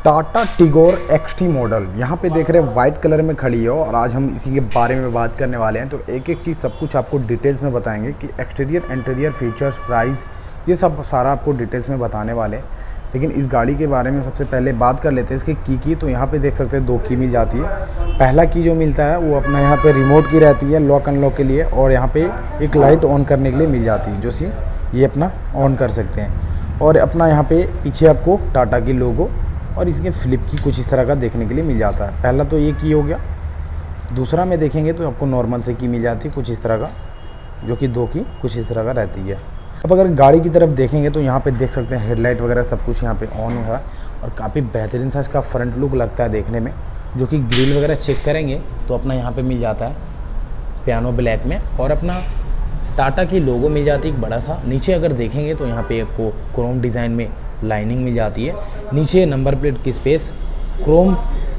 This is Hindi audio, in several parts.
टाटा टिगोर एक्सटी मॉडल यहाँ पे देख रहे हैं वाइट कलर में खड़ी है और आज हम इसी के बारे में बात करने वाले हैं। तो एक एक चीज़ सब कुछ आपको डिटेल्स में बताएंगे कि एक्सटीरियर इंटीरियर फीचर्स प्राइस ये सब सारा आपको डिटेल्स में बताने वाले हैं। लेकिन इस गाड़ी के बारे में सबसे पहले बात कर लेते हैं इसकी की। तो यहाँ पे देख सकते हैं 2 की मिल जाती है। पहला की जो मिलता है वो अपना यहाँ पे रिमोट की रहती है लॉक अनलॉक के लिए, और यहाँ पे एक लाइट ऑन करने के लिए मिल जाती है जो सी ये अपना ऑन कर सकते हैं। और अपना यहाँ पे पीछे आपको टाटा की लोगो और इसके फ्लिप की कुछ इस तरह का देखने के लिए मिल जाता है। पहला तो ये की हो गया। दूसरा में देखेंगे तो आपको नॉर्मल से की मिल जाती है कुछ इस तरह का, जो कि 2 की कुछ इस तरह का रहती है। अब अगर गाड़ी की तरफ देखेंगे तो यहाँ पे देख सकते हैं हेडलाइट वगैरह सब कुछ यहाँ पे ऑन हुआ है और काफ़ी बेहतरीन सा इसका फ्रंट लुक लगता है देखने में। जो कि ग्रिल वगैरह चेक करेंगे तो अपना यहाँ पे मिल जाता है पियानो ब्लैक में, और अपना टाटा की लोगो मिल जाती है बड़ा सा। नीचे अगर देखेंगे तो यहाँ पे आपको क्रोम डिज़ाइन में लाइनिंग मिल जाती है। नीचे नंबर प्लेट की स्पेस क्रोम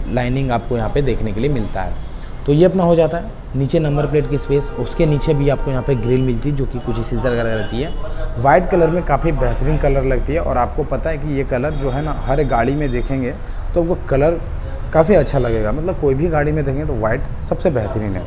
लाइनिंग आपको यहाँ पे देखने के लिए मिलता है। तो ये अपना हो जाता है नीचे नंबर प्लेट की स्पेस। उसके नीचे भी आपको यहाँ पे ग्रिल मिलती है जो कि कुछ इसी तरह का रहती है। वाइट कलर में काफ़ी बेहतरीन कलर लगती है, और आपको पता है कि ये कलर जो है ना हर गाड़ी में देखेंगे तो आपको कलर काफ़ी अच्छा लगेगा। मतलब कोई भी गाड़ी में देखेंगे तो वाइट सबसे बेहतरीन है।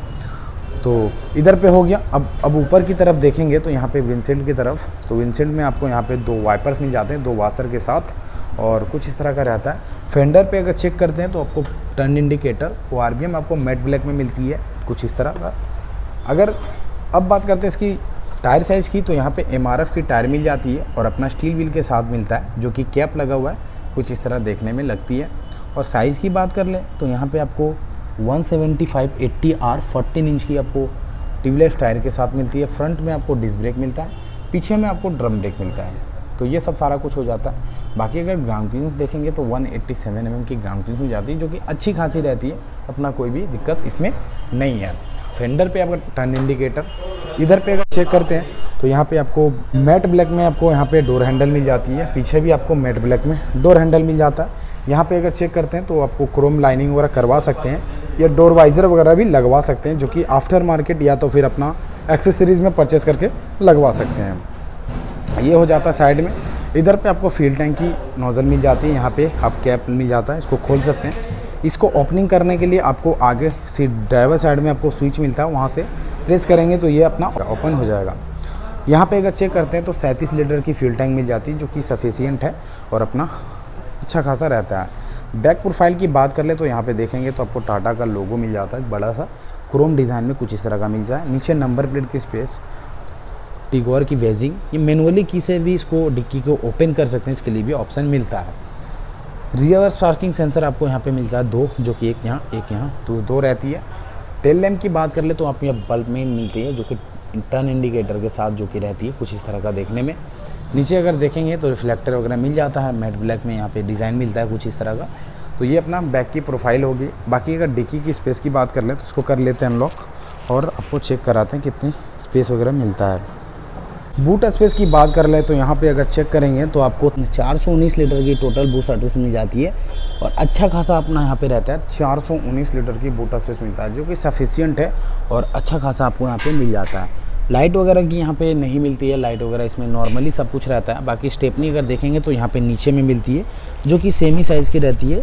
तो इधर पे हो गया। अब ऊपर की तरफ देखेंगे तो यहाँ पे विंडशील्ड की तरफ, तो विंडशील्ड में आपको यहाँ पे 2 वाइपर्स मिल जाते हैं 2 वाशर के साथ, और कुछ इस तरह का रहता है। फेंडर पे अगर चेक करते हैं तो आपको टर्न इंडिकेटर वो आरबीएम आपको मैट ब्लैक में मिलती है कुछ इस तरह का। अगर अब बात करते हैं इसकी टायर साइज़ की, तो यहाँ पे एमआरएफ की टायर मिल जाती है और अपना स्टील व्हील के साथ मिलता है जो कि कैप लगा हुआ है कुछ इस तरह देखने में लगती है। और साइज़ की बात कर लें तो यहाँ पे आपको 175/80R 14 इंच की आपको ट्यूबलेस टायर के साथ मिलती है। फ्रंट में आपको डिस्क ब्रेक मिलता है, पीछे में आपको ड्रम ब्रेक मिलता है। तो ये सब सारा कुछ हो जाता है। बाकी अगर ग्राउंड क्लियरेंस देखेंगे तो 187 mm की ग्राउंड क्लियरेंस मिल जाती है जो कि अच्छी खासी रहती है, अपना कोई भी दिक्कत इसमें नहीं है। फेंडर पे अगर टर्न इंडिकेटर इधर पे अगर चेक करते हैं तो यहाँ पे आपको मैट ब्लैक में आपको यहाँ पे डोर हैंडल मिल जाती है। पीछे भी आपको मैट ब्लैक में डोर हैंडल मिल जाता है। यहाँ पे अगर चेक करते हैं तो आपको क्रोम लाइनिंग वगैरह करवा सकते हैं या डोर वाइज़र वगैरह भी लगवा सकते हैं, जो कि आफ्टर मार्केट या तो फिर अपना एक्सेसरीज़ में परचेस करके लगवा सकते हैं। ये हो जाता है साइड में। इधर पे आपको फ्यूल टैंक की नोज़ल मिल जाती है। यहाँ पे आप कैप मिल जाता है, इसको खोल सकते हैं। इसको ओपनिंग करने के लिए आपको आगे सीट ड्राइवर साइड में आपको स्विच मिलता है, वहाँ से प्रेस करेंगे तो ये अपना ओपन हो जाएगा। यहाँ पे अगर चेक करते हैं तो 37 लीटर की फ्यूल टैंक मिल जाती है जो कि सफिशिएंट है और अपना अच्छा खासा रहता है। बैक प्रोफाइल की बात कर ले तो यहाँ पे देखेंगे तो आपको टाटा का लोगो मिल जाता है बड़ा सा क्रोम डिज़ाइन में कुछ इस तरह का मिलता है। नीचे नंबर प्लेट की स्पेस, टिगोर की वेजिंग, ये मैनुअली की से भी इसको डिक्की को ओपन कर सकते हैं, इसके लिए भी ऑप्शन मिलता है। रिवर्स पार्किंग सेंसर आपको यहाँ पे मिलता है 2, जो कि एक यहाँ तो 2 रहती है। टेल लैम्प की बात कर ले तो आप यहाँ बल्ब में मिलती है जो कि टर्न इंडिकेटर के साथ जो कि रहती है कुछ इस तरह का देखने में। नीचे अगर देखेंगे तो रिफ्लेक्टर वगैरह मिल जाता है मैट ब्लैक में, यहाँ पे डिज़ाइन मिलता है कुछ इस तरह का। तो ये अपना बैक की प्रोफाइल होगी। बाकी अगर डिक्की की स्पेस की बात कर लें तो इसको कर लेते हैं अनलॉक और आपको चेक कराते हैं कितनी स्पेस वगैरह मिलता है। बूट स्पेस की बात कर लें तो यहाँ पे अगर चेक करेंगे तो आपको 419 लीटर की टोटल बूट स्पेस मिल जाती है, और अच्छा खासा अपना यहाँ पे रहता है 419 लीटर की बूट स्पेस मिलता है जो कि सफिशिएंट है और अच्छा खासा आपको यहाँ पे मिल जाता है। लाइट वगैरह की यहाँ पे नहीं मिलती है, लाइट वगैरह इसमें नॉर्मली सब कुछ रहता है। बाकी स्टेपनी अगर देखेंगे तो यहाँ पे नीचे में मिलती है जो कि सेमी साइज़ की रहती है।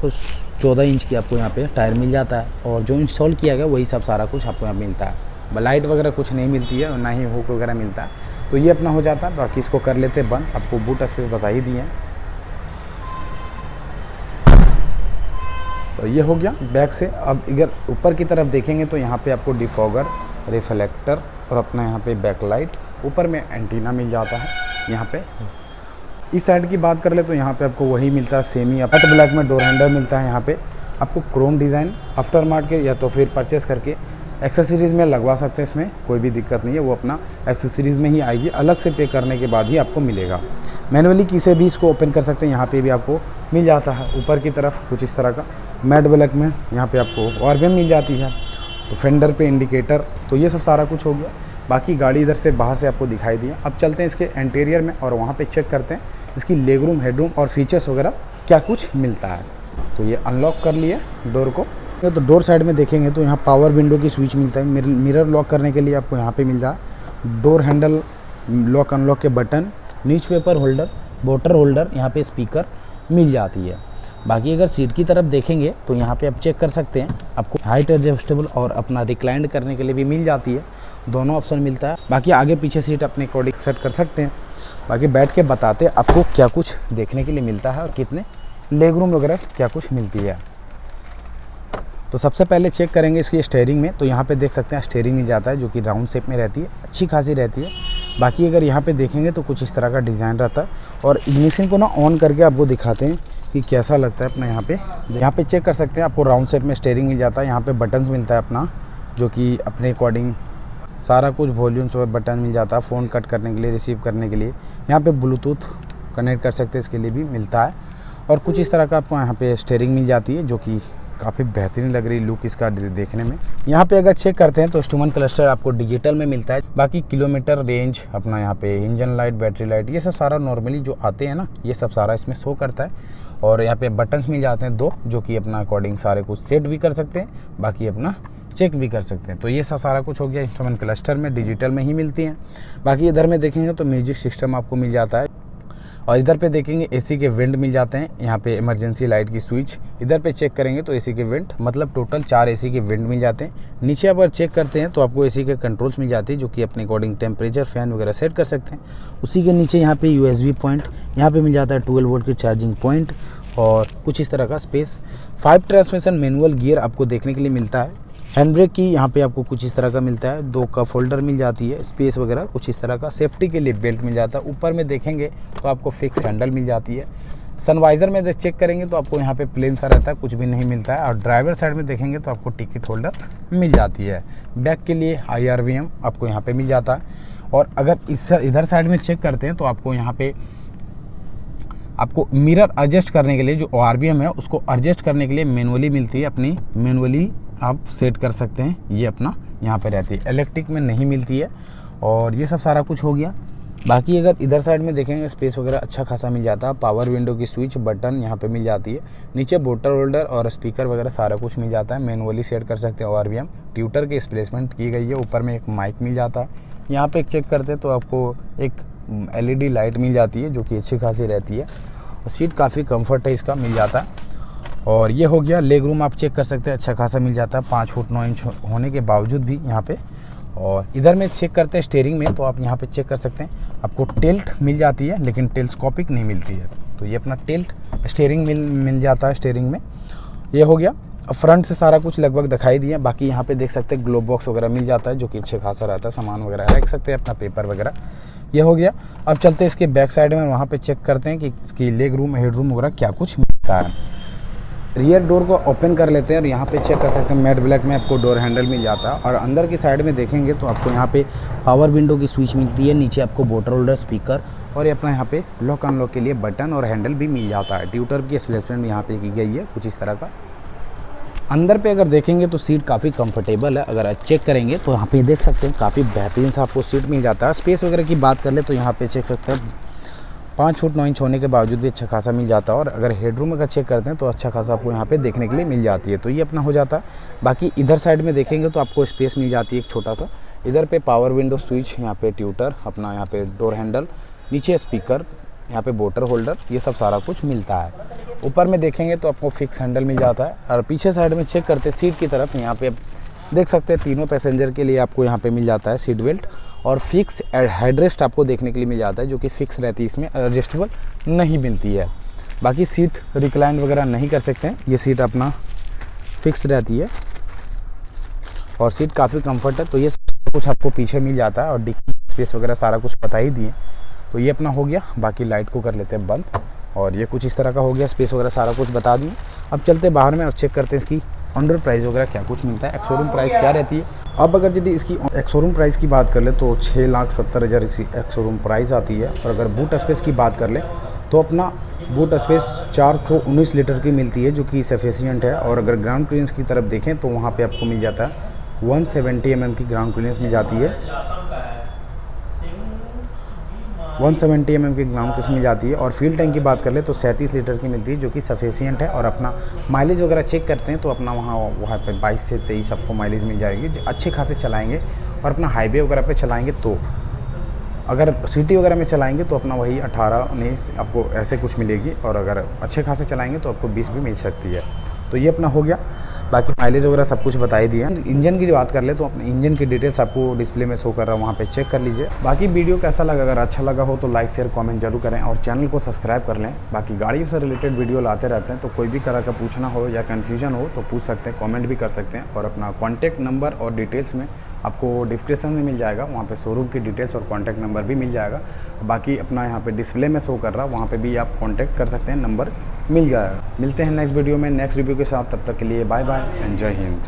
तो 14 इंच की आपको यहाँ पे टायर मिल जाता है, और जो इंस्टॉल किया गया वही सब सारा कुछ आपको यहाँ मिलता है। लाइट वगैरह कुछ नहीं मिलती है और ना ही हुक वगैरह मिलता है। तो ये अपना हो जाता है। बाकी इसको कर लेते हैं बंद। आपको बूट स्पेस बता ही दिए हैं। तो ये हो गया बैक से। अब इधर ऊपर की तरफ देखेंगे तो यहाँ पे आपको डिफॉगर, रिफ्लेक्टर और अपना यहाँ पे बैक लाइट, ऊपर में एंटीना मिल जाता है। यहाँ पे इस साइड की बात कर ले तो यहाँ पे आपको वही मिलता है सेमी मैट ब्लैक में डोर हैंडल मिलता है। यहाँ पे आपको क्रोम डिज़ाइन आफ्टर मार्केट या तो फिर परचेस करके एक्सेसरीज़ में लगवा सकते हैं, इसमें कोई भी दिक्कत नहीं है। वो अपना एक्सेसरीज़ में ही आएगी, अलग से पे करने के बाद ही आपको मिलेगा। मैनुअली की से भी इसको ओपन कर सकते हैं, यहाँ पे भी आपको मिल जाता है। ऊपर की तरफ कुछ इस तरह का मैट ब्लैक में यहाँ पे आपको आरबीएम मिल जाती है। तो फेंडर पे इंडिकेटर, तो ये सब सारा कुछ हो गया। बाकी गाड़ी इधर से बाहर से आपको दिखाई दिया। अब चलते हैं इसके इंटीरियर में और वहाँ पे चेक करते हैं इसकी लेग रूम, हेडरूम और फीचर्स वगैरह क्या कुछ मिलता है। तो ये अनलॉक कर लिए डोर को। तो डोर साइड में देखेंगे तो यहाँ पावर विंडो की स्विच मिलता है। मिरर लॉक करने के लिए आपको यहाँ पे मिलता है। डोर हैंडल लॉक अनलॉक के button, newspaper holder, water holder, यहाँ पे स्पीकर मिल जाती है। बाकी अगर सीट की तरफ देखेंगे तो यहाँ पे आप चेक कर सकते हैं, आपको हाइट एडजस्टेबल और अपना रिक्लाइंड करने के लिए भी मिल जाती है, दोनों ऑप्शन मिलता है। बाकी आगे पीछे सीट अपने अकॉर्डिंग सेट कर सकते हैं। बाकी बैठ के बताते आपको क्या कुछ देखने के लिए मिलता है और कितने लेग रूम वगैरह क्या कुछ मिलती है। तो सबसे पहले चेक करेंगे इसकी स्टीयरिंग में, तो यहाँ पे देख सकते हैं स्टीयरिंग मिल जाता है जो कि राउंड शेप में रहती है, अच्छी खासी रहती है। बाकी अगर यहाँ पे देखेंगे तो कुछ इस तरह का डिज़ाइन रहता है। और इग्निशन को ना ऑन करके आपको दिखाते हैं कि कैसा लगता है अपना। यहाँ पे चेक कर सकते हैं, आपको राउंड शेप में स्टीयरिंग मिल जाता है। यहाँ पे बटन्स मिलता है अपना, जो कि अपने अकॉर्डिंग सारा कुछ वॉल्यूम्स और बटन मिल जाता है, फ़ोन कट करने के लिए, रिसीव करने के लिए। यहाँ पे ब्लूटूथ कनेक्ट कर सकते हैं, इसके लिए भी मिलता है। और कुछ इस तरह का आपको यहाँ पे स्टीयरिंग मिल जाती है, जो कि काफ़ी बेहतरीन लग रही लुक इसका देखने में। यहाँ पे अगर चेक करते हैं तो इंस्ट्रूमेंट क्लस्टर आपको डिजिटल में मिलता है। बाकी किलोमीटर रेंज अपना, यहाँ पे इंजन लाइट, बैटरी लाइट, ये सब सारा नॉर्मली जो आते हैं ना, ये सब सारा इसमें शो करता है। और यहाँ पे बटन्स मिल जाते हैं 2, जो कि अपना अकॉर्डिंग सारे कुछ सेट भी कर सकते हैं, बाकी अपना चेक भी कर सकते हैं। तो ये सब सारा कुछ हो गया इंस्ट्रूमेंट क्लस्टर में, डिजिटल में ही मिलती हैं। बाकी इधर में देखेंगे तो म्यूजिक सिस्टम आपको मिल जाता है। और इधर पे देखेंगे एसी के वेंट मिल जाते हैं, यहाँ पे इमरजेंसी लाइट की स्विच। इधर पे चेक करेंगे तो एसी के वेंट, मतलब टोटल 4 एसी के वेंट मिल जाते हैं। नीचे अगर चेक करते हैं तो आपको एसी के कंट्रोल्स मिल जाते हैं, जो कि अपने अकॉर्डिंग टेम्परेचर, फैन वगैरह सेट कर सकते हैं। उसी के नीचे यहाँ पे USB पॉइंट, यहाँ पे मिल जाता है 12 वोल्ट की चार्जिंग पॉइंट और कुछ इस तरह का स्पेस। 5 ट्रांसमिशन मैनुअल गियर आपको देखने के लिए मिलता है। हैंड ब्रेक की यहाँ पे आपको कुछ इस तरह का मिलता है, 2 कप होल्डर मिल जाती है, स्पेस वगैरह कुछ इस तरह का। सेफ्टी के लिए बेल्ट मिल जाता है। ऊपर में देखेंगे तो आपको फिक्स हैंडल मिल जाती है। सनवाइज़र में चेक करेंगे तो आपको यहाँ पे प्लेन सा रहता है, कुछ भी नहीं मिलता है। और ड्राइवर साइड में देखेंगे तो आपको टिकट होल्डर मिल जाती है। बैक के लिए IRVM आपको यहाँ पे मिल जाता है। और अगर इधर साइड में चेक करते हैं तो आपको यहाँ पे आपको मिरर एडजस्ट करने के लिए, जो RVM है उसको एडजस्ट करने के लिए मैनुअली मिलती है, अपनी मैनुअली आप सेट कर सकते हैं। ये अपना यहाँ पे रहती है, इलेक्ट्रिक में नहीं मिलती है। और ये सब सारा कुछ हो गया। बाकी अगर इधर साइड में देखेंगे स्पेस वगैरह अच्छा खासा मिल जाता है। पावर विंडो की स्विच बटन यहाँ पे मिल जाती है। नीचे बोतल होल्डर और स्पीकर वगैरह सारा कुछ मिल जाता है, मैनुअली सेट कर सकते हैं। RVM ट्यूटर की प्लेसमेंट की गई है। ऊपर में एक माइक मिल जाता है। यहाँ पे चेक करते हैं तो आपको एक LED लाइट मिल जाती है, जो कि अच्छी खासी रहती है। और सीट काफ़ी कम्फर्ट है इसका, मिल जाता है। और ये हो गया लेग रूम, आप चेक कर सकते हैं, अच्छा खासा मिल जाता है 5 फुट 9 इंच होने के बावजूद भी यहाँ पे। और इधर में चेक करते हैं स्टीयरिंग में, तो आप यहाँ पे चेक कर सकते हैं, आपको टिल्ट मिल जाती है, लेकिन टेलीस्कोपिक नहीं मिलती है। तो ये अपना टिल्ट स्टीयरिंग मिल जाता है स्टीयरिंग में। ये हो गया। अब फ्रंट से सारा कुछ लगभग दिखाई दिया। बाकी यहाँ पे देख सकते हैं ग्लोब बॉक्स वगैरह मिल जाता है, जो कि अच्छे खासा रहता है, सामान वगैरह रख सकते हैं अपना, पेपर वगैरह। ये हो गया। अब चलते हैं इसके बैक साइड में, वहाँ पे चेक करते हैं कि इसकी लेग रूम, हेड रूम वगैरह क्या कुछ मिलता है। रियर डोर को ओपन कर लेते हैं और यहाँ पे चेक कर सकते हैं मैट ब्लैक में आपको डोर हैंडल मिल जाता है। और अंदर की साइड में देखेंगे तो आपको यहाँ पे पावर विंडो की स्विच मिलती है। नीचे आपको बोतल होल्डर, स्पीकर और ये अपना यहाँ पे लॉक अनलॉक के लिए बटन और हैंडल भी मिल जाता है। ट्यूटर की प्लेसमेंट यहाँ पे की गई है, कुछ इस तरह का। अंदर पे अगर देखेंगे तो सीट काफ़ी कंफर्टेबल है। अगर चेक करेंगे तो यहाँ पे देख सकते हैं काफ़ी बेहतरीन सा आपको सीट मिल जाता है। स्पेस वगैरह की बात कर ले तो यहाँ पे चेक सकते हैं 5 फुट 9 इंच होने के बावजूद भी अच्छा खासा मिल जाता है। और अगर हेडरूम अगर चेक करते हैं तो अच्छा खासा आपको यहाँ पे देखने के लिए मिल जाती है। तो ये अपना हो जाता है। बाकी इधर साइड में देखेंगे तो आपको स्पेस मिल जाती है एक छोटा सा। इधर पे पावर विंडो स्विच, यहाँ पे ट्यूटर, अपना यहाँ पे डोर हैंडल, नीचे स्पीकर, यहाँ पे बोतल होल्डर, ये सब सारा कुछ मिलता है। ऊपर में देखेंगे तो आपको फिक्स हैंडल मिल जाता है। और पीछे साइड में चेक करते हैं सीट की तरफ, यहाँ पे देख सकते हैं तीनों पैसेंजर के लिए आपको यहाँ पे मिल जाता है सीट बेल्ट। और फिक्स हेडरेस्ट आपको देखने के लिए मिल जाता है, जो कि फिक्स रहती है, इसमें एडजस्टेबल नहीं मिलती है। बाकी सीट रिक्लाइन वगैरह नहीं कर सकते हैं, ये सीट अपना फिक्स रहती है और सीट काफ़ी कंफर्ट है। तो ये कुछ आपको पीछे मिल जाता है और डिक्की स्पेस वगैरह सारा कुछ बता ही दिए। तो ये अपना हो गया। बाकी लाइट को कर लेते हैं बंद। और ये कुछ इस तरह का हो गया, स्पेस वगैरह सारा कुछ बता दिए। अब चलते बाहर में और चेक करते हैं इसकी अंडर प्राइस वगैरह क्या कुछ मिलता है, एक्स-शोरूम प्राइस क्या रहती है। अब अगर यदि इसकी एक्स-शोरूम प्राइस की बात कर ले तो 6,70,000 इसकी एक्स-शोरूम प्राइस आती है। और अगर बूट स्पेस की बात कर ले तो अपना बूट स्पेस 419 लीटर की मिलती है, जो कि सफिशिएंट है। और अगर ग्राउंड क्लियरेंस की तरफ देखें तो वहाँ पे आपको मिल जाता है 170 mm की ग्राउंड क्लियरेंस मिल जाती है। 170 mm की ग्राउंड क्लियरेंस मिल जाती है। और फ्यूल टैंक की बात कर ले तो 37 लीटर की मिलती है, जो कि सफिशिएंट है। और अपना माइलेज वगैरह चेक करते हैं तो अपना वहाँ पे 22 से 23 आपको माइलेज मिल जाएगी, अच्छे खासे चलाएंगे। और अपना हाईवे वगैरह पे चलाएंगे तो अगर सिटी वगैरह में चलाएंगे तो अपना वही 18-19 आपको ऐसे कुछ मिलेगी, और अगर अच्छे खासे चलाएंगे तो आपको 20 भी मिल सकती है। तो ये अपना हो गया। बाकी माइलेज वगैरह सब कुछ बता ही दिया। इंजन की बात कर ले तो अपने इंजन की डिटेल्स आपको डिस्प्ले में शो कर रहा है, वहाँ पे चेक कर लीजिए। बाकी वीडियो कैसा लगा, अगर अच्छा लगा हो तो लाइक शेयर कमेंट जरूर करें और चैनल को सब्सक्राइब कर लें। बाकी गाड़ियों से रिलेटेड वीडियो लाते रहते हैं, तो कोई भी तरह का पूछना हो या कन्फ्यूजन हो तो पूछ सकते हैं, कॉमेंट भी कर सकते हैं। और अपना कॉन्टैक्ट नंबर और डिटेल्स में आपको डिस्क्रिप्शन में मिल जाएगा, वहाँ पे शोरूम की डिटेल्स और कॉन्टैक्ट नंबर भी मिल जाएगा। बाकी अपना यहाँ पे डिस्प्ले में शो कर रहा है, वहाँ पे भी आप कॉन्टैक्ट कर सकते हैं, नंबर मिल जाएगा। मिलते हैं नेक्स्ट वीडियो में नेक्स्ट रिव्यू के साथ, तब तक के लिए बाय बाय एंड जय हिंद।